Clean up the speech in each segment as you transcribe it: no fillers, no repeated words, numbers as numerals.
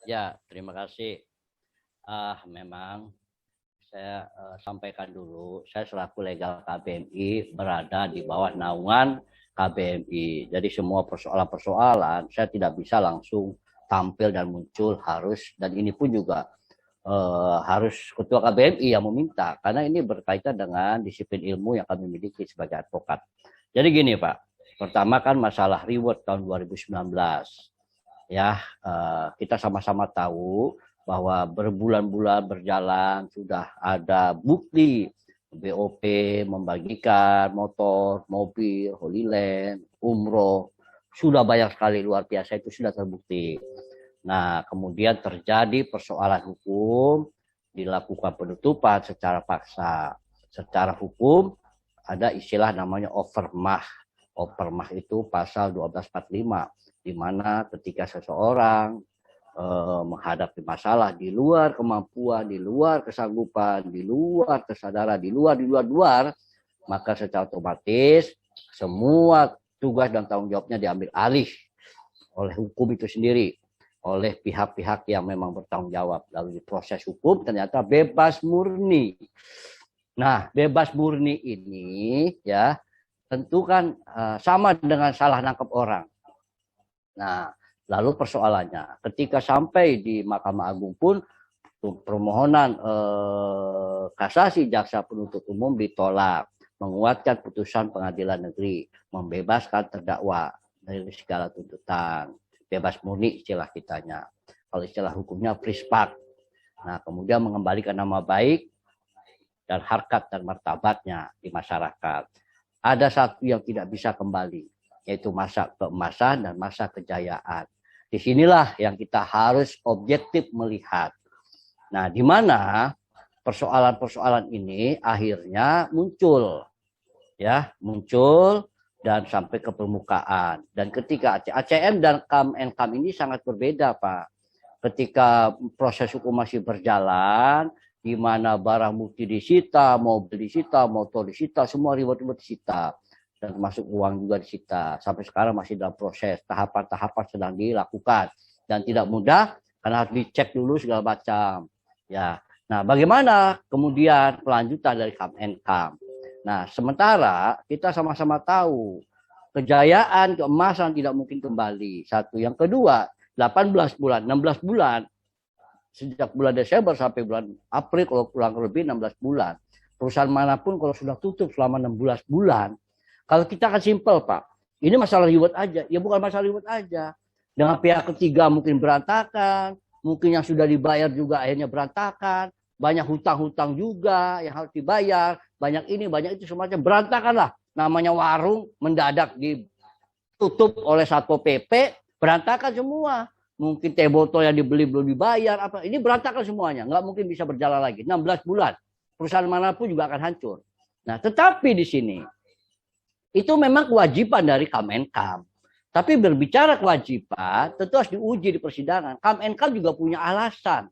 Ya, terima kasih. Memang saya sampaikan dulu, saya selaku legal KBMI berada di bawah naungan KBMI. Jadi semua persoalan-persoalan saya tidak bisa langsung tampil dan muncul harus, dan ini pun juga harus ketua KBMI yang meminta, karena ini berkaitan dengan disiplin ilmu yang kami miliki sebagai advokat. Jadi gini Pak, pertama kan masalah reward tahun 2019. Ya, kita sama-sama tahu bahwa berbulan-bulan berjalan sudah ada bukti BOP membagikan motor, mobil, Holy Land, umroh, sudah banyak sekali, luar biasa, itu sudah terbukti. Nah, kemudian terjadi persoalan hukum, dilakukan penutupan secara paksa. Secara hukum ada istilah namanya overmah. Overmah itu pasal 1245, di mana ketika seseorang menghadapi masalah di luar kemampuan, di luar kesanggupan, di luar kesadaran, di luar, maka secara otomatis semua tugas dan tanggung jawabnya diambil alih oleh hukum itu sendiri, oleh pihak-pihak yang memang bertanggung jawab. Lalu di proses hukum ternyata bebas murni. Nah, bebas murni ini ya tentu kan sama dengan salah nangkep orang. Nah, lalu persoalannya, ketika sampai di Mahkamah Agung pun permohonan kasasi jaksa penuntut umum ditolak, menguatkan putusan pengadilan negeri, membebaskan terdakwa dari segala tuntutan, bebas murni istilah kitanya. Kalau istilah hukumnya frispak. Nah, kemudian mengembalikan nama baik dan harkat dan martabatnya di masyarakat. Ada satu yang tidak bisa kembali, yaitu masa keemasan dan masa kejayaan. Disinilah yang kita harus objektif melihat. Nah, di mana persoalan-persoalan ini akhirnya muncul, ya, muncul dan sampai ke permukaan. Dan ketika ACM dan KAM ini sangat berbeda, Pak. Ketika proses hukum masih berjalan, di mana barang bukti disita, mobil disita, motor disita, semua ribet-ribet disita. Dan termasuk uang juga disita. Sampai sekarang masih dalam proses, tahapan-tahapan sedang dilakukan. Dan tidak mudah, karena harus dicek dulu segala macam. Ya, nah bagaimana kemudian kelanjutan dari KAM. Nah, sementara kita sama-sama tahu, kejayaan, keemasan tidak mungkin kembali. Satu. Yang kedua, 18 bulan, 16 bulan, sejak bulan Desember sampai bulan April, kalau kurang lebih 16 bulan. Perusahaan manapun kalau sudah tutup selama 16 bulan, kalau kita kan simpel Pak, ini masalah reward aja. Ya bukan masalah reward aja. Dengan pihak ketiga mungkin berantakan, mungkin yang sudah dibayar juga akhirnya berantakan, banyak hutang-hutang juga yang harus dibayar, banyak ini, banyak itu, semacam berantakan lah. Namanya warung mendadak ditutup oleh Satpol PP, berantakan semua. Mungkin teh botol yang dibeli belum dibayar, apa ini berantakan semuanya, nggak mungkin bisa berjalan lagi. 16 bulan, perusahaan manapun juga akan hancur. Nah, tetapi di sini itu memang kewajiban dari KAM. Tapi berbicara kewajiban, tentu harus diuji di persidangan. KAM juga punya alasan.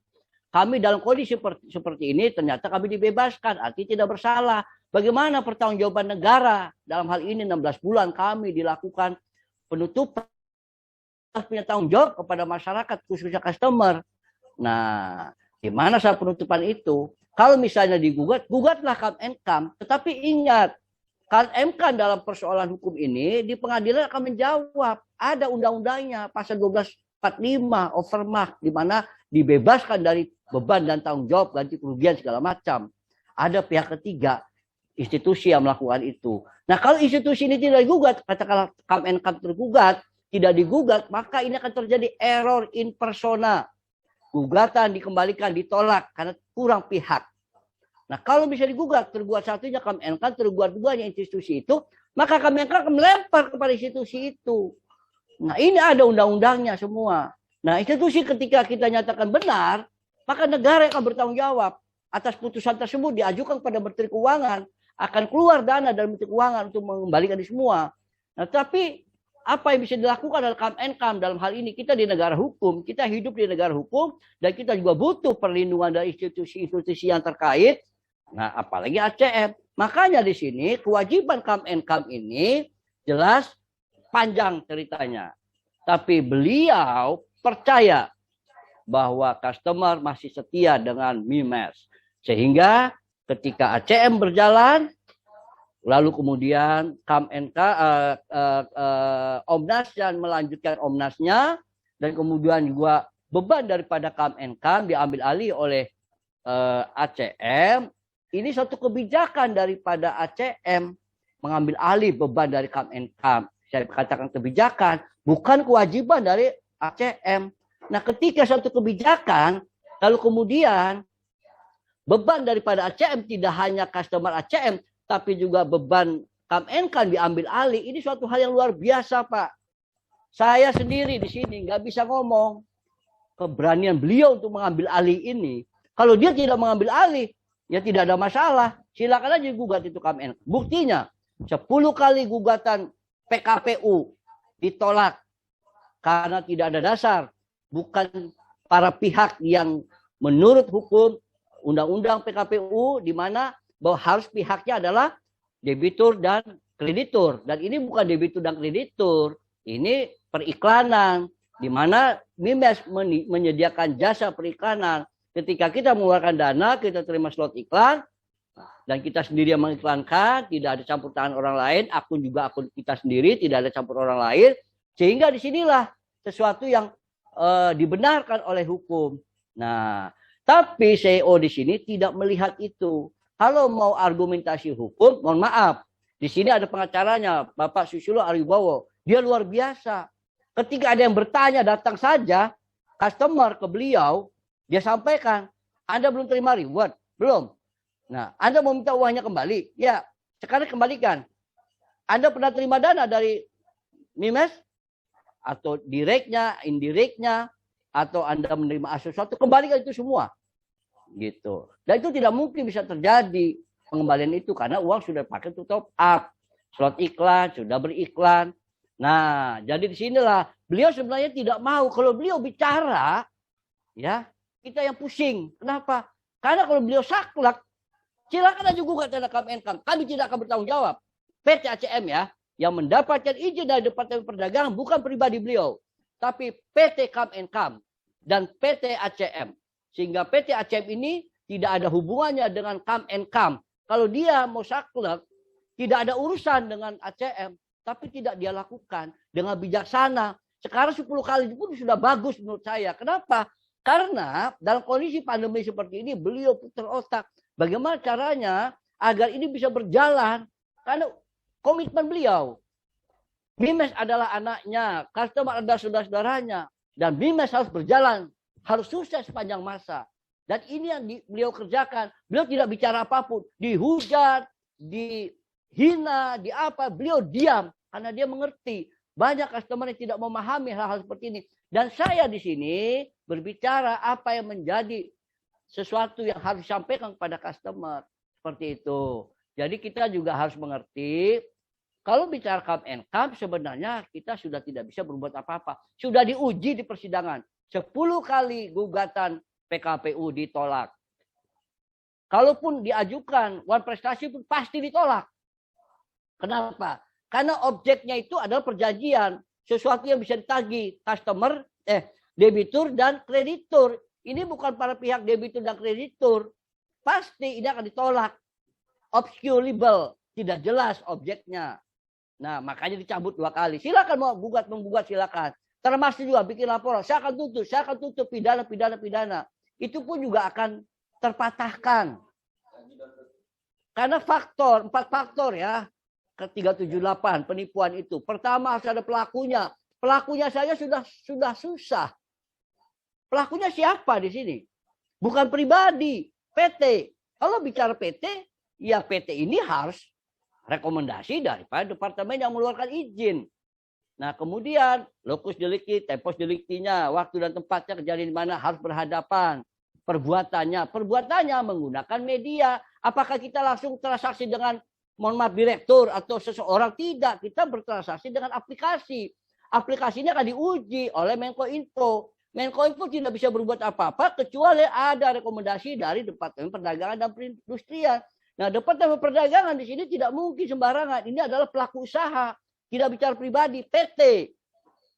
Kami dalam kondisi seperti ini ternyata kami dibebaskan, artinya tidak bersalah. Bagaimana pertanggungjawaban negara dalam hal ini 16 bulan kami dilakukan penutupan, punya tanggung jawab kepada masyarakat, khususnya customer. Nah, di mana saat penutupan itu? Kalau misalnya digugat, gugatlah KAM. Tetapi ingat, KAM dalam persoalan hukum ini di pengadilan akan menjawab. Ada undang-undangnya, pasal 1245 overmah, di mana dibebaskan dari beban dan tanggung jawab ganti kerugian segala macam. Ada pihak ketiga, institusi yang melakukan itu. Nah, kalau institusi ini tidak digugat, katakanlah KAM tergugat, tidak digugat, maka ini akan terjadi error in persona. Gugatan dikembalikan, ditolak karena kurang pihak. Nah, kalau bisa digugat, tergugat satunya KAM, tergugat duanya institusi itu, maka KAM akan melempar kepada institusi itu. Nah, ini ada undang-undangnya semua. Nah, institusi ketika kita nyatakan benar, maka negara akan bertanggung jawab atas putusan tersebut, diajukan kepada Menteri Keuangan, akan keluar dana dari Menteri Keuangan untuk mengembalikan di semua. Nah, tapi apa yang bisa dilakukan oleh KAM dalam hal ini? Kita di negara hukum, kita hidup di negara hukum, dan kita juga butuh perlindungan dari institusi-institusi yang terkait. Nah, apalagi ACM. Makanya di sini kewajiban KAM ini jelas panjang ceritanya. Tapi beliau percaya bahwa customer masih setia dengan Mimes. Sehingga ketika ACM berjalan, lalu kemudian Omnas yang melanjutkan Omnasnya, dan kemudian juga beban daripada Kam diambil alih oleh ACM. Ini suatu kebijakan daripada ACM mengambil alih beban dari Kam. Saya katakan kebijakan, bukan kewajiban dari ACM. Nah, ketika suatu kebijakan, lalu kemudian beban daripada ACM tidak hanya customer ACM, tapi juga beban Kam diambil alih. Ini suatu hal yang luar biasa, Pak. Saya sendiri di sini nggak bisa ngomong. Keberanian beliau untuk mengambil alih ini. Kalau dia tidak mengambil alih, ya tidak ada masalah. Silakan aja gugat itu Kam. Buktinya, 10 kali gugatan PKPU ditolak karena tidak ada dasar. Bukan para pihak yang menurut hukum undang-undang PKPU, di mana bahwa harus pihaknya adalah debitur dan kreditur. Dan ini bukan debitur dan kreditur, ini periklanan, di mana Mimes menyediakan jasa periklanan. Ketika kita mengeluarkan dana, kita terima slot iklan, dan kita sendiri yang mengiklankan, tidak ada campur tangan orang lain, akun juga akun kita sendiri, tidak ada campur orang lain, sehingga disinilah sesuatu yang dibenarkan oleh hukum. Nah, tapi CEO di sini tidak melihat itu. Kalau mau argumentasi hukum, mohon maaf, di sini ada pengacaranya, Bapak Susilo Aribowo, dia luar biasa. Ketika ada yang bertanya, datang saja customer ke beliau, dia sampaikan, Anda belum terima reward? Belum. Nah, Anda mau minta uangnya kembali? Ya, sekarang kembalikan. Anda pernah terima dana dari Mimes? Atau direknya, indireknya, atau Anda menerima sesuatu, kembalikan itu semua. Gitu. Dan itu tidak mungkin bisa terjadi pengembalian itu, karena uang sudah pakai untuk top up. Slot iklan, sudah beriklan. Nah, jadi di sinilah beliau sebenarnya tidak mau. Kalau beliau bicara, ya kita yang pusing. Kenapa? Karena kalau beliau saklek, silakan aja gugat terhadap Kam. Kami tidak akan bertanggung jawab. PT ACM ya, yang mendapatkan izin dari Departemen Perdagangan bukan pribadi beliau, tapi PT Kam dan PT ACM. Sehingga PT ACM ini tidak ada hubungannya dengan Kam. Kalau dia mau saklek, tidak ada urusan dengan ACM, tapi tidak dia lakukan dengan bijaksana. Sekarang 10 kali pun sudah bagus menurut saya. Kenapa? Karena dalam kondisi pandemi seperti ini, beliau putar otak. Bagaimana caranya agar ini bisa berjalan? Karena komitmen beliau. Mimes adalah anaknya, customer adalah saudara-saudaranya. Dan Mimes harus berjalan, harus sukses sepanjang masa. Dan ini yang beliau kerjakan. Beliau tidak bicara apapun. Dihujat, dihina, di apa, beliau diam. Karena dia mengerti. Banyak customer yang tidak memahami hal-hal seperti ini. Dan saya di sini berbicara apa yang menjadi sesuatu yang harus disampaikan kepada customer. Seperti itu. Jadi kita juga harus mengerti, kalau bicara Kam sebenarnya kita sudah tidak bisa berbuat apa-apa. Sudah diuji di persidangan. 10 kali gugatan PKPU ditolak. Kalaupun diajukan uang prestasi pun pasti ditolak. Kenapa? Karena objeknya itu adalah perjanjian. Sesuatu yang bisa ditagih customer, debitur dan kreditur. Ini bukan para pihak debitur dan kreditur. Pasti ini akan ditolak. Obscurable, tidak jelas objeknya. Nah, makanya dicabut 2 kali. Silakan mau menggugat silakan. Termasuk juga bikin laporan. Saya akan tutup pidana. Itu pun juga akan terpatahkan. Karena 4 faktor ya. Ke 378 penipuan itu. Pertama harus ada pelakunya. Pelakunya saja sudah susah. Pelakunya siapa di sini? Bukan pribadi, PT. Kalau bicara PT, ya PT ini harus rekomendasi daripada departemen yang mengeluarkan izin. Nah, kemudian locus delicti, tempus delictinya, waktu dan tempatnya kejadian di mana harus berhadapan. Perbuatannya menggunakan media. Apakah kita langsung transaksi dengan mohon maaf direktur atau seseorang? Tidak, kita bertransaksi dengan aplikasi. Aplikasinya akan diuji oleh Menko Info. Menko Info tidak bisa berbuat apa-apa kecuali ada rekomendasi dari Departemen Perdagangan dan Perindustrian. Nah, Departemen Perdagangan di sini tidak mungkin sembarangan. Ini adalah pelaku usaha, tidak bicara pribadi, PT.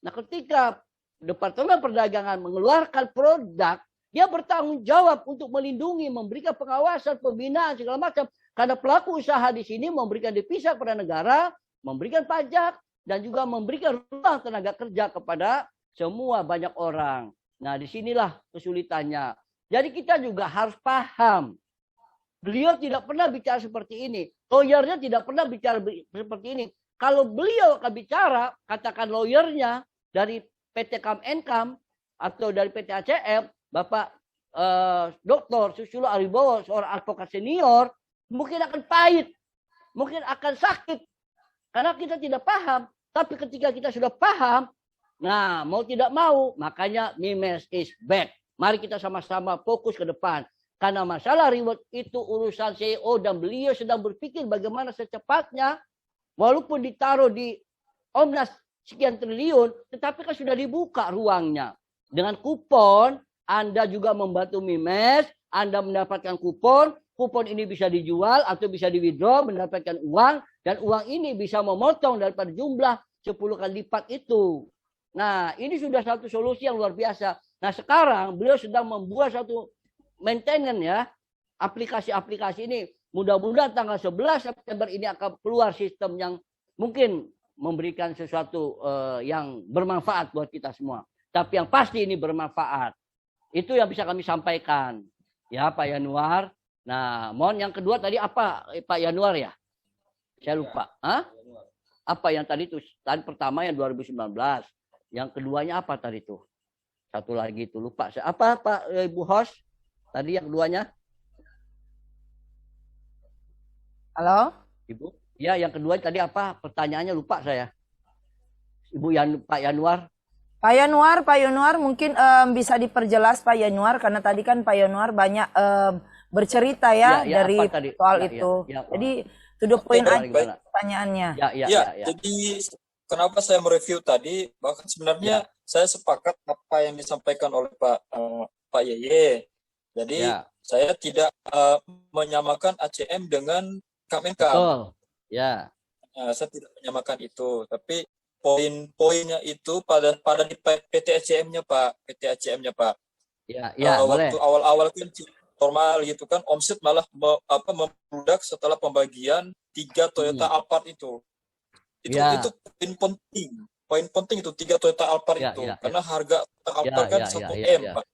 Nah, ketika Departemen Perdagangan mengeluarkan produk, dia bertanggung jawab untuk melindungi, memberikan pengawasan, pembinaan, segala macam. Karena pelaku usaha di sini memberikan devisa kepada negara, memberikan pajak, dan juga memberikan ruang tenaga kerja kepada semua banyak orang. Nah, disinilah kesulitannya. Jadi kita juga harus paham. Beliau tidak pernah bicara seperti ini. Lawyernya tidak pernah bicara seperti ini. Kalau beliau akan bicara, katakan lawyernya dari PT Kam-Enkam atau dari PT ACM, Bapak Dr. Susilo Aribowo, seorang advokat senior, mungkin akan pahit, mungkin akan sakit. Karena kita tidak paham. Tapi ketika kita sudah paham, nah mau tidak mau, makanya Mimes is back. Mari kita sama-sama fokus ke depan. Karena masalah reward itu urusan CEO dan beliau sedang berpikir bagaimana secepatnya, walaupun ditaruh di Omnas sekian triliun, tetapi kan sudah dibuka ruangnya. Dengan kupon, Anda juga membantu Mimes, Anda mendapatkan kupon, kupon ini bisa dijual atau bisa di-withdraw, mendapatkan uang, dan uang ini bisa memotong daripada jumlah 10 kali lipat itu. Nah, ini sudah satu solusi yang luar biasa. Nah, sekarang beliau sedang membuat satu maintenance ya, aplikasi-aplikasi ini. Mudah-mudahan tanggal 11 September ini akan keluar sistem yang mungkin memberikan sesuatu yang bermanfaat buat kita semua. Tapi yang pasti ini bermanfaat. Itu yang bisa kami sampaikan. Ya, Pak Yanuar. Nah, mohon yang kedua tadi apa, Pak Yanuar ya? Saya lupa. Hah? Apa yang tadi itu? Tadi pertama yang 2019. Yang keduanya apa tadi itu? Satu lagi itu lupa. Apa Pak Ibu Host? Tadi yang keduanya? Halo? Ibu? Ya, yang kedua tadi apa? Pertanyaannya lupa saya. Pak Yanuar. Pak Yanuar mungkin bisa diperjelas Pak Yanuar, karena tadi kan Pak Yanuar banyak bercerita ya dari soal itu. Jadi to the point aja pertanyaannya. Jadi kenapa saya mereview tadi, bahkan sebenarnya saya sepakat apa yang disampaikan oleh Pak Yeye. Jadi saya tidak menyamakan ACM dengan Kam-Enkam. Betul. Ya. Saya tidak menyamakan itu, tapi poin-poinnya itu pada di PT ACM-nya Pak, boleh. Waktu awal-awal kan normal gitu kan, omset malah membludak setelah pembagian 3 Toyota Alphard itu. Itu poin penting itu 3 Toyota Alphard itu, karena harga Alphard kan 1M Pak.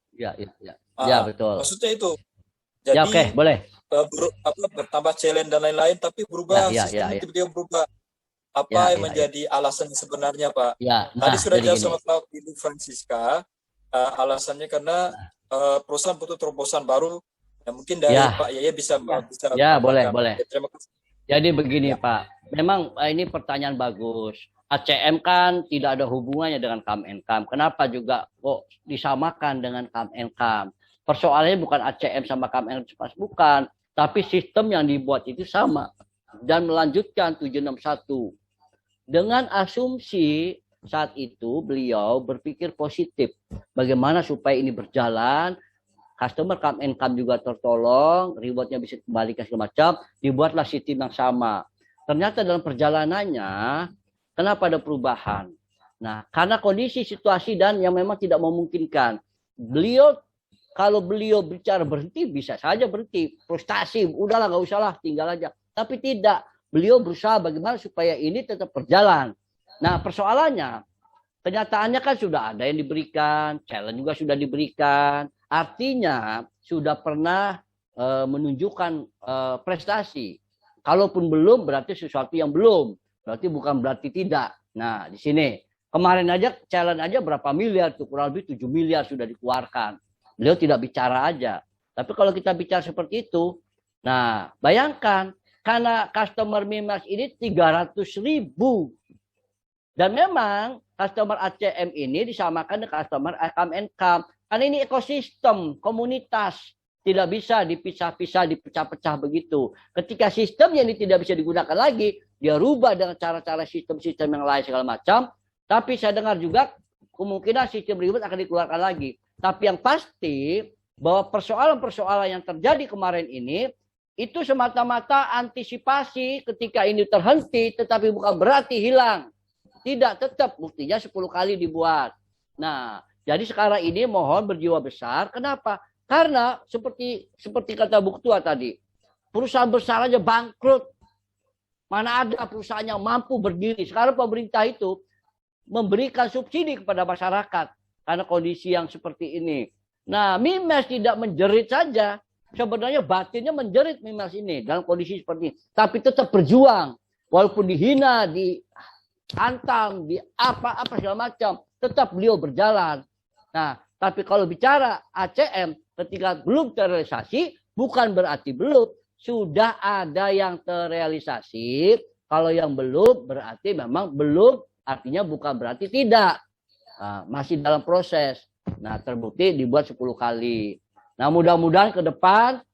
Ya, betul. Maksudnya itu. Jadi boleh. Bertambah challenge dan lain-lain, tapi berubah sistem tiba-tiba berubah. Apa yang menjadi alasan sebenarnya Pak? Tadi sudah jawab sama Pak Ibu Francisca. Alasannya karena perusahaan butuh terobosan baru. Ya, mungkin dari Pak Yaya bisa. Ya, boleh. Terima kasih. Jadi begini Pak, memang ini pertanyaan bagus. ACM kan tidak ada hubungannya dengan Kam-Enkam. Kenapa juga kok disamakan dengan Kam-Enkam? Persoalannya bukan ACM sama Kam-Enkam, bukan. Tapi sistem yang dibuat itu sama. Dan melanjutkan 761. Dengan asumsi saat itu beliau berpikir positif. Bagaimana supaya ini berjalan, customer Kam-Enkam juga tertolong, rewardnya bisa kembalikan segala macam, dibuatlah sistem yang sama. Ternyata dalam perjalanannya, kenapa ada perubahan? Nah, karena kondisi, situasi, dan yang memang tidak memungkinkan. Kalau beliau bicara berhenti, bisa saja berhenti. Frustasi, udahlah nggak usah lah, tinggal aja. Tapi tidak. Beliau berusaha bagaimana supaya ini tetap berjalan. Nah, persoalannya, kenyataannya kan sudah ada yang diberikan, challenge juga sudah diberikan. Artinya, sudah pernah menunjukkan prestasi. Kalaupun belum, berarti sesuatu yang belum. Berarti tidak. Nah, di sini. Kemarin aja, challenge aja berapa miliar, tuh kurang lebih 7 miliar sudah dikeluarkan. Beliau tidak bicara aja. Tapi kalau kita bicara seperti itu, nah, bayangkan, karena customer Mimes ini 300.000. Dan memang customer ACM ini disamakan dengan customer Kam-Enkam. Karena ini ekosistem, komunitas. Tidak bisa dipisah-pisah, dipecah-pecah begitu. Ketika sistemnya ini tidak bisa digunakan lagi, dia rubah dengan cara-cara sistem-sistem yang lain segala macam. Tapi saya dengar juga kemungkinan sistem ribet akan dikeluarkan lagi. Tapi yang pasti bahwa persoalan-persoalan yang terjadi kemarin ini, itu semata-mata antisipasi ketika ini terhenti, tetapi bukan berarti hilang. Tidak, tetap buktinya 10 kali dibuat. Nah, jadi sekarang ini mohon berjiwa besar. Kenapa? Karena seperti kata Bu Ketua tadi, perusahaan besar aja bangkrut. Mana ada perusahaan yang mampu berdiri. Sekarang pemerintah itu memberikan subsidi kepada masyarakat karena kondisi yang seperti ini. Nah, Mimiles tidak menjerit saja. Sebenarnya batinnya menjerit Mimiles ini dalam kondisi seperti ini. Tapi tetap berjuang. Walaupun dihina, dihantam, di apa-apa segala macam. Tetap beliau berjalan. Nah, tapi kalau bicara ACM ketika belum terrealisasi, bukan berarti belum. Sudah ada yang terrealisasi. Kalau yang belum berarti memang belum, artinya bukan berarti tidak. Nah, masih dalam proses. Nah, terbukti dibuat 10 kali. Nah, mudah-mudahan ke depan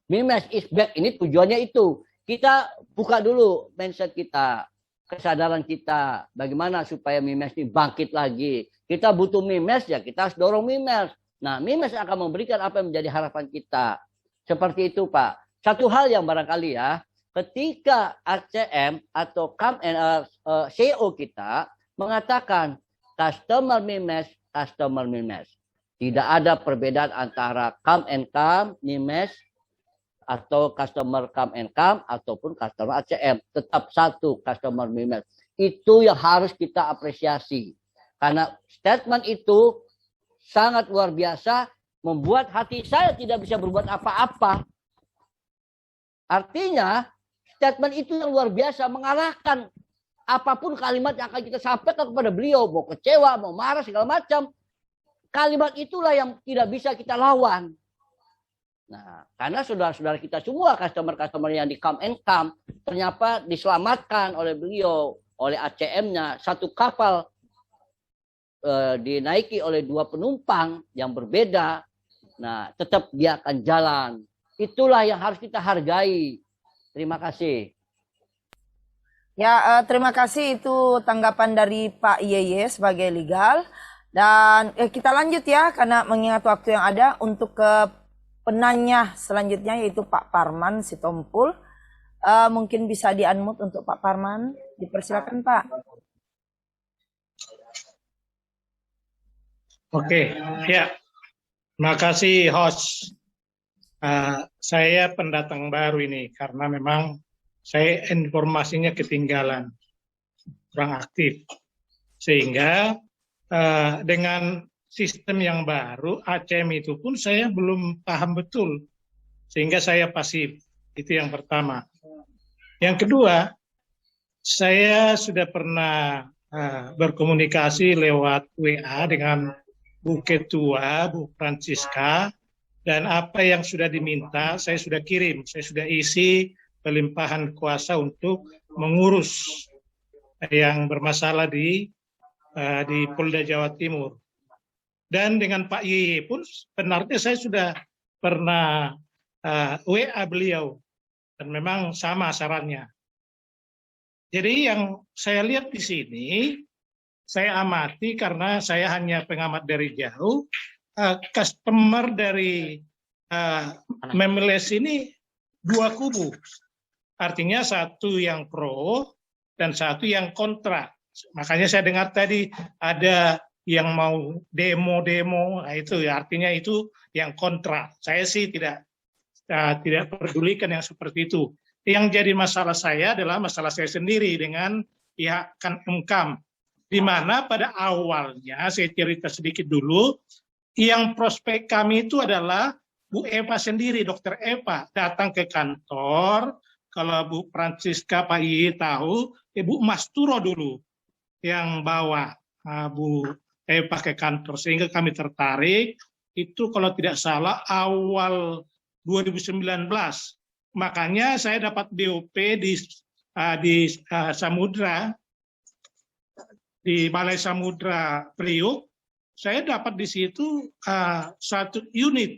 Mimiles is back ini tujuannya itu. Kita buka dulu mindset kita, kesadaran kita. Bagaimana supaya Mimiles ini bangkit lagi. Kita butuh Mimiles, ya kita harus dorong Mimiles. Nah, Mimiles akan memberikan apa yang menjadi harapan kita. Seperti itu, Pak. Satu hal yang barangkali ya, ketika ACM atau CEO kita mengatakan customer Mimiles, customer Mimiles. Tidak ada perbedaan antara come and come Mimiles atau customer come and come ataupun customer ACM. Tetap satu customer Mimiles. Itu yang harus kita apresiasi. Karena statement itu sangat luar biasa, membuat hati saya tidak bisa berbuat apa-apa. Artinya, statement itu yang luar biasa, mengarahkan apapun kalimat yang akan kita sampaikan kepada beliau, mau kecewa, mau marah, segala macam. Kalimat itulah yang tidak bisa kita lawan. Nah, karena saudara-saudara kita semua, customer-customer yang di come and come, ternyata diselamatkan oleh beliau, oleh ACM-nya, satu kapal dinaiki oleh 2 penumpang yang berbeda. Nah, tetap dia akan jalan. Itulah yang harus kita hargai. Terima kasih. Ya, terima kasih itu tanggapan dari Pak Yeye sebagai legal. Dan kita lanjut ya, karena mengingat waktu yang ada untuk ke penanya selanjutnya yaitu Pak Parman Sitompul. Mungkin bisa di-unmute untuk Pak Parman. Dipersilakan, Pak. Oke, ya. Terima kasih, host. Saya pendatang baru ini karena memang saya informasinya ketinggalan, kurang aktif. Sehingga dengan sistem yang baru, ACM itu pun saya belum paham betul. Sehingga saya pasif. Itu yang pertama. Yang kedua, saya sudah pernah berkomunikasi lewat WA dengan Bu Ketua, Bu Francisca, dan apa yang sudah diminta saya sudah kirim, saya sudah isi pelimpahan kuasa untuk mengurus yang bermasalah di Polda Jawa Timur. Dan dengan Pak Yeye pun sebenarnya saya sudah pernah WA beliau dan memang sama sarannya. Jadi yang saya lihat di sini, saya amati karena saya hanya pengamat dari jauh. Customer dari Mimiles ini 2 kubu. Artinya satu yang pro dan satu yang kontra. Makanya saya dengar tadi ada yang mau demo-demo, nah itu ya, artinya itu yang kontra. Saya sih tidak pedulikan yang seperti itu. Yang jadi masalah saya adalah masalah saya sendiri dengan pihak Kemenkam. Di mana pada awalnya, saya cerita sedikit dulu, yang prospek kami itu adalah Bu Eva sendiri, Dokter Eva, datang ke kantor. Kalau Bu Francisca, Pak Yeye tahu, Ibu Masturo dulu yang bawa Bu Eva ke kantor. Sehingga kami tertarik, itu kalau tidak salah awal 2019. Makanya saya dapat BOP di Samudra, di Balai Samudra Priok. Saya dapat di situ 1 unit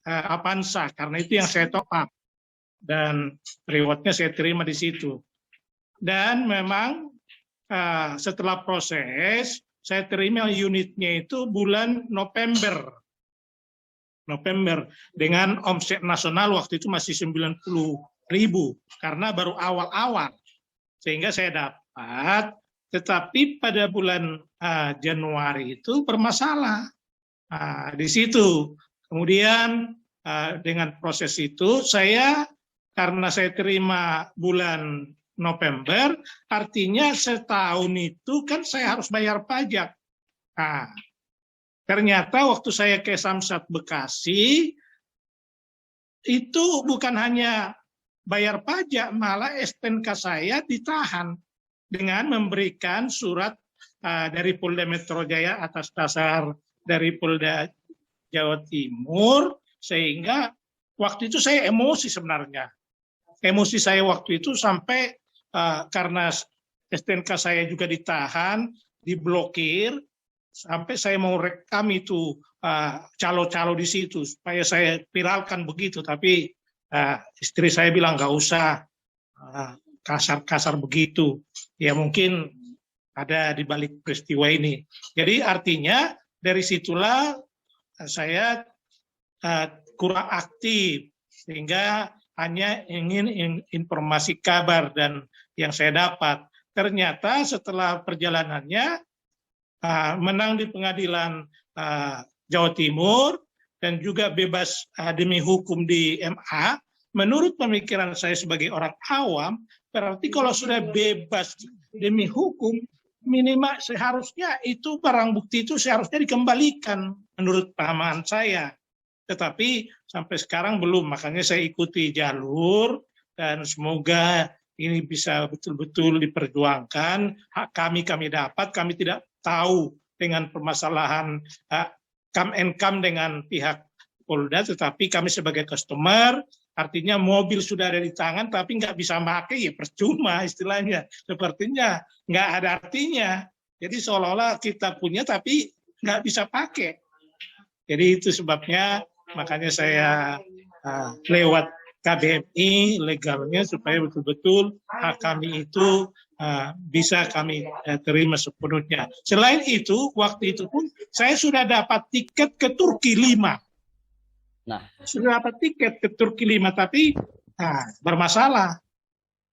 Avanza, karena itu yang saya top up. Dan rewardnya saya terima di situ. Dan memang setelah proses, saya terima unitnya itu bulan November. Dengan omset nasional waktu itu masih 90.000, karena baru awal-awal. Sehingga saya dapat, tetapi pada bulan Januari itu bermasalah. Di situ. Kemudian dengan proses itu karena saya terima bulan November, artinya setahun itu kan saya harus bayar pajak. Ternyata waktu saya ke Samsat Bekasi, itu bukan hanya bayar pajak, malah STNK saya ditahan dengan memberikan surat dari Polda Metro Jaya atas dasar dari Polda Jawa Timur, sehingga waktu itu saya emosi sebenarnya. Emosi saya waktu itu sampai karena STNK saya juga ditahan, diblokir, sampai saya mau rekam itu calo-calo di situ supaya saya viralkan begitu, tapi istri saya bilang nggak usah kasar-kasar begitu. Ya mungkin ada di balik peristiwa ini. Jadi artinya dari situlah saya kurang aktif, sehingga hanya ingin informasi kabar, dan yang saya dapat ternyata setelah perjalanannya menang di pengadilan Jawa Timur dan juga bebas demi hukum di MA. Menurut pemikiran saya sebagai orang awam, berarti kalau sudah bebas demi hukum, minimal seharusnya itu barang bukti itu seharusnya dikembalikan menurut pahaman saya. Tetapi sampai sekarang belum, makanya saya ikuti jalur dan semoga ini bisa betul-betul diperjuangkan. Hak kami dapat, kami tidak tahu dengan permasalahan kam dengan pihak Polda, tetapi kami sebagai customer, artinya mobil sudah ada di tangan tapi nggak bisa pakai, ya percuma istilahnya. Sepertinya nggak ada artinya. Jadi seolah-olah kita punya tapi nggak bisa pakai. Jadi itu sebabnya makanya saya lewat KBMI legalnya supaya betul-betul hak kami itu bisa kami terima sepenuhnya. Selain itu, waktu itu pun saya sudah dapat tiket ke Turki 5. Sudah dapat tiket ke Turki 5, tapi bermasalah.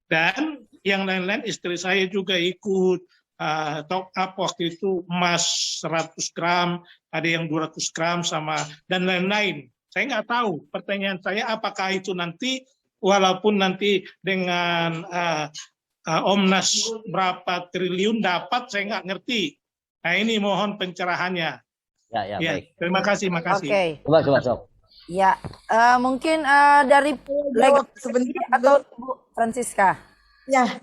Dan yang lain-lain, istri saya juga ikut top up waktu itu, emas 100 gram, ada yang 200 gram sama dan lain-lain. Saya nggak tahu. Pertanyaan saya, apakah itu nanti walaupun nanti dengan Omnas berapa triliun dapat, saya nggak ngerti. Nah ini mohon pencerahannya. Ya, baik. Terima kasih. Oke. Coba. Ya, mungkin dari legal sebentar atau Bu Francisca. Ya.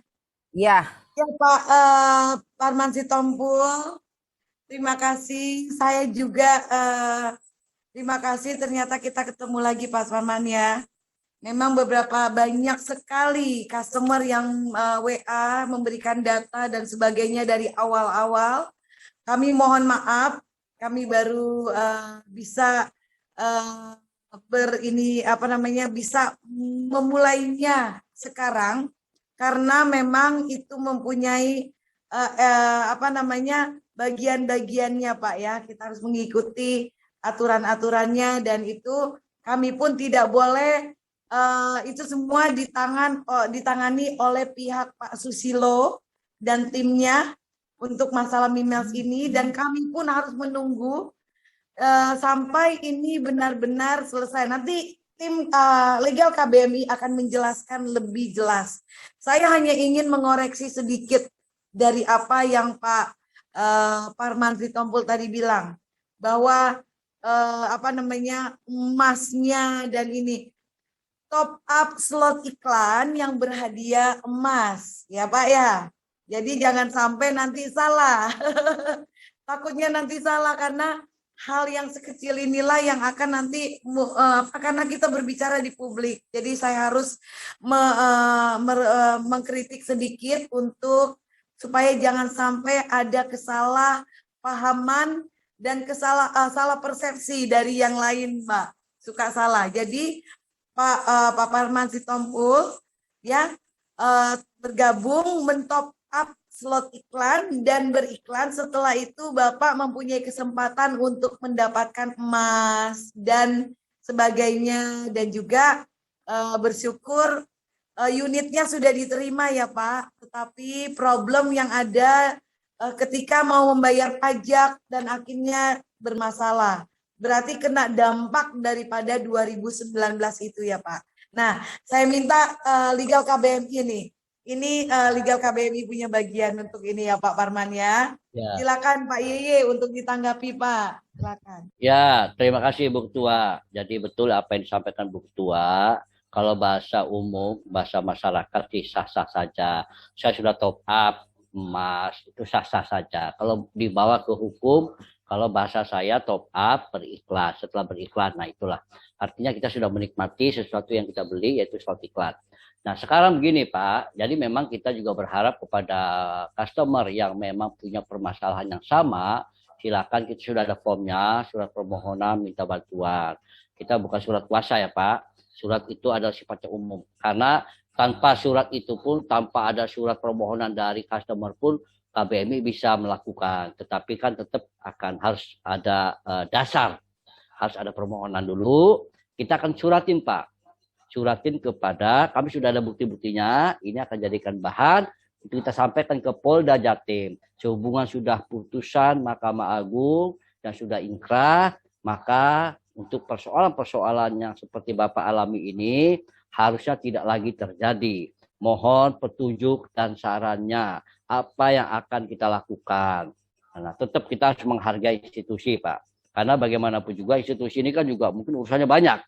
Ya, Pak Parman Sitompul, terima kasih. Saya juga terima kasih, ternyata kita ketemu lagi Pak Parman ya. Memang banyak sekali customer yang WA memberikan data dan sebagainya dari awal-awal. Kami mohon maaf, kami baru bisa bisa memulainya sekarang karena memang itu mempunyai bagian-bagiannya Pak ya. Kita harus mengikuti aturan-aturannya, dan itu kami pun tidak boleh itu semua ditangani oleh pihak Pak Susilo dan timnya untuk masalah Mimiles ini, dan kami pun harus menunggu sampai ini benar-benar selesai. Nanti tim legal KBMI akan menjelaskan lebih jelas. Saya hanya ingin mengoreksi sedikit dari apa yang Pak Parman Sitompul tadi bilang, bahwa emasnya dan ini top up slot iklan yang berhadiah emas ya Pak ya. Jadi jangan sampai nanti salah. Takutnya nanti salah karena hal yang sekecil inilah yang akan nanti karena kita berbicara di publik. Jadi saya harus mengkritik sedikit untuk supaya jangan sampai ada kesalahpahaman dan salah persepsi dari yang lain, Mbak. Suka salah. Jadi Pak Parman Sitompul ya bergabung mentop up slot iklan dan beriklan. Setelah itu Bapak mempunyai kesempatan untuk mendapatkan emas dan sebagainya, dan juga bersyukur unitnya sudah diterima ya Pak. Tetapi problem yang ada ketika mau membayar pajak dan akhirnya bermasalah. Berarti kena dampak daripada 2019 itu ya Pak. Nah, saya minta Legal KBMI nih. Ini Legal KBMI punya bagian untuk ini ya Pak Parman ya. Silakan Pak Yeye untuk ditanggapi Pak. Silakan. Ya, terima kasih Bu Ketua. Jadi betul apa yang disampaikan Bu Ketua. Kalau bahasa umum, bahasa masyarakat sah-sah saja. Saya sudah top up emas, itu sah-sah saja. Kalau dibawa ke hukum, kalau bahasa saya top up berikhlas, setelah berikhlas, nah itulah. Artinya kita sudah menikmati sesuatu yang kita beli, yaitu suatu iklan. Nah sekarang begini Pak, jadi memang kita juga berharap kepada customer yang memang punya permasalahan yang sama, silakan, kita sudah ada formnya, surat permohonan minta bantuan. Kita bukan surat kuasa ya Pak, surat itu adalah sifatnya umum. Karena tanpa surat itu pun, tanpa ada surat permohonan dari customer pun, KBMI bisa melakukan. Tetapi kan tetap akan harus ada dasar. Harus ada permohonan dulu. Kita akan suratin Pak. Suratin kepada, kami sudah ada bukti-buktinya, ini akan jadikan bahan, itu kita sampaikan ke Polda Jatim. Sehubungan sudah putusan Mahkamah Agung, dan sudah ingkrah, maka untuk persoalan-persoalan yang seperti Bapak alami ini, harusnya tidak lagi terjadi. Mohon petunjuk dan sarannya, apa yang akan kita lakukan. Nah, tetap kita harus menghargai institusi, Pak. Karena bagaimanapun juga institusi ini kan juga mungkin urusannya banyak.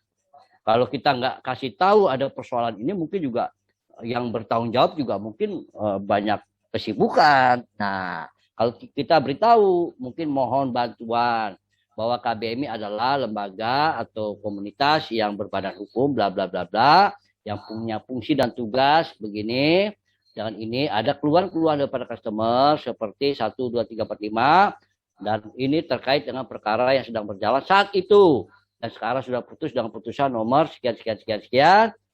Kalau kita nggak kasih tahu ada persoalan ini, mungkin juga yang bertanggung jawab juga mungkin banyak kesibukan. Nah, kalau kita beritahu, mungkin mohon bantuan bahwa KBMI adalah lembaga atau komunitas yang berbadan hukum, bla bla bla bla, yang punya fungsi dan tugas begini. Jangan ini ada keluhan-keluhan daripada customer seperti 1, 2, 3, 4, 5, dan ini terkait dengan perkara yang sedang berjalan saat itu. Dan sekarang sudah putus dengan putusan nomor sekian,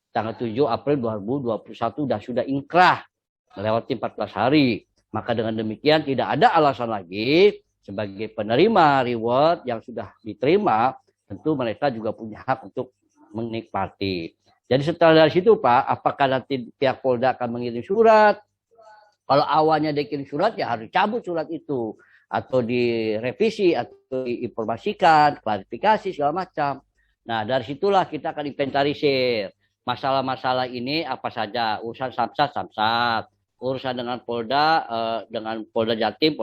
tanggal 7 April 2021 dan sudah ingkrah melewati 14 hari. Maka dengan demikian tidak ada alasan lagi sebagai penerima reward yang sudah diterima, tentu mereka juga punya hak untuk menikmati. Jadi setelah dari situ Pak, apakah nanti pihak Polda akan mengirim surat? Kalau awalnya dikirim surat ya harus cabut surat itu. Atau direvisi, atau diinformasikan, klarifikasi, segala macam. Nah dari situlah kita akan inventarisir. Masalah-masalah ini apa saja, urusan samsat, urusan dengan Polda Jatim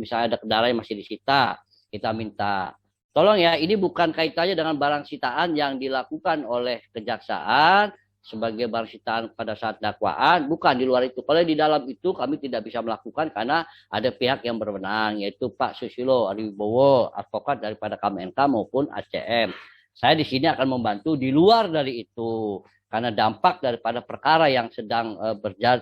misalnya ada kendaraan yang masih disita, kita minta tolong ya, ini bukan kaitannya dengan barang sitaan yang dilakukan oleh kejaksaan sebagai barang sitaan pada saat dakwaan, bukan di luar itu. Kalau di dalam itu kami tidak bisa melakukan karena ada pihak yang berwenang, yaitu Pak Susilo Adiwibowo, advokat daripada KMNK maupun ACM. Saya di sini akan membantu di luar dari itu, karena dampak daripada perkara yang sedang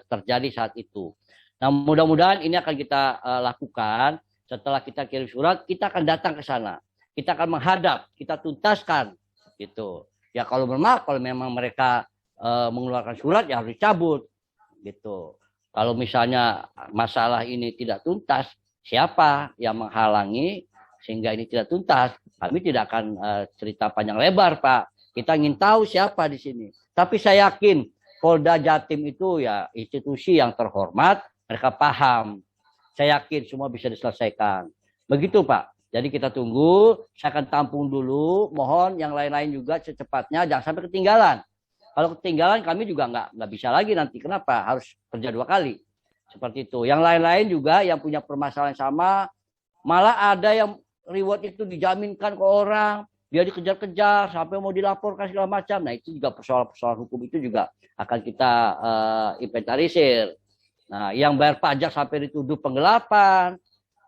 terjadi saat itu. Nah, mudah-mudahan ini akan kita lakukan. Setelah kita kirim surat, kita akan datang ke sana. Kita akan menghadap, kita tuntaskan. Gitu. Ya kalau memang mereka mengeluarkan surat, ya harus dicabut. Gitu. Kalau misalnya masalah ini tidak tuntas, siapa yang menghalangi sehingga ini tidak tuntas? Kami tidak akan cerita panjang lebar, Pak. Kita ingin tahu siapa di sini. Tapi saya yakin Polda Jatim itu ya institusi yang terhormat, mereka paham. Saya yakin semua bisa diselesaikan. Begitu Pak. Jadi kita tunggu, saya akan tampung dulu. Mohon yang lain-lain juga secepatnya, jangan sampai ketinggalan. Kalau ketinggalan kami juga nggak bisa lagi nanti. Kenapa? Harus kerja 2 kali. Seperti itu. Yang lain-lain juga yang punya permasalahan sama, malah ada yang reward itu dijaminkan ke orang. Dia dikejar-kejar sampai mau dilaporkan segala macam. Nah itu juga persoalan-persoalan hukum itu juga akan kita inventarisir. Nah yang bayar pajak sampai dituduh penggelapan,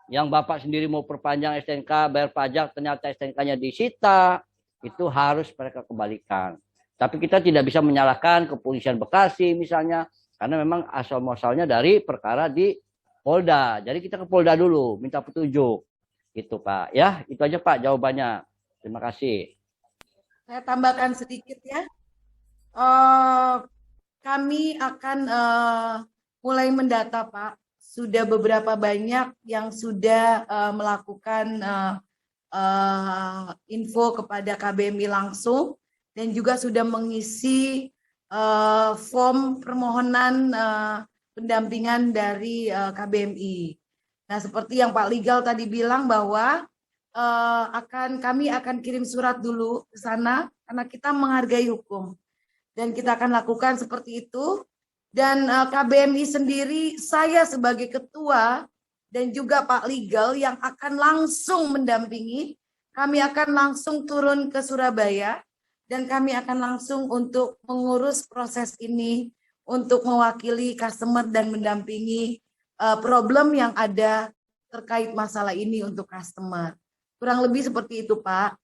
yang Bapak sendiri mau perpanjang STNK, bayar pajak ternyata STNK-nya disita, itu harus mereka kembalikan. Tapi kita tidak bisa menyalahkan kepolisian Bekasi misalnya, karena memang asal-muasalnya dari perkara di Polda. Jadi kita ke Polda dulu, minta petunjuk. Gitu Pak. Ya, itu aja Pak jawabannya. Terima kasih. Saya tambahkan sedikit ya. Kami akan mulai mendata Pak. Sudah beberapa banyak yang sudah melakukan info kepada KBMI langsung dan juga sudah mengisi form permohonan pendampingan dari KBMI. Nah, seperti yang Pak Legal tadi bilang bahwa kami akan kirim surat dulu ke sana karena kita menghargai hukum. Dan kita akan lakukan seperti itu. Dan KBMI sendiri, saya sebagai ketua dan juga Pak Legal yang akan langsung mendampingi, kami akan langsung turun ke Surabaya dan kami akan langsung untuk mengurus proses ini untuk mewakili customer dan mendampingi problem yang ada terkait masalah ini untuk customer. Kurang lebih seperti itu, Pak.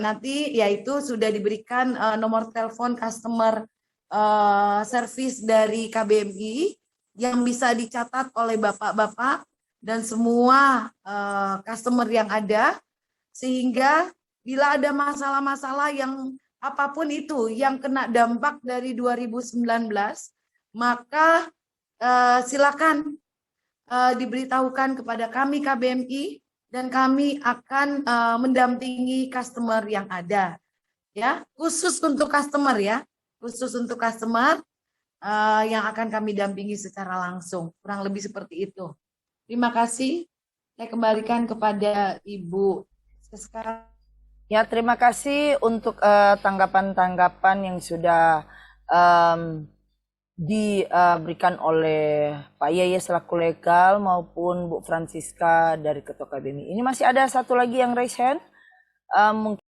Nanti yaitu sudah diberikan nomor telepon customer service dari KBMI yang bisa dicatat oleh bapak-bapak dan semua customer yang ada, sehingga bila ada masalah-masalah yang apapun itu yang kena dampak dari 2019, maka silakan diberitahukan kepada kami KBMI dan kami akan mendampingi customer yang ada, ya, khusus untuk customer ya, khusus untuk customer yang akan kami dampingi secara langsung, kurang lebih seperti itu. Terima kasih. Saya kembalikan kepada Ibu Siska. Ya, terima kasih untuk tanggapan-tanggapan yang sudah diberikan oleh Pak Yeye selaku legal maupun Bu Francisca dari Ketua KBMI. Ini masih ada satu lagi yang raise hand. Mungkin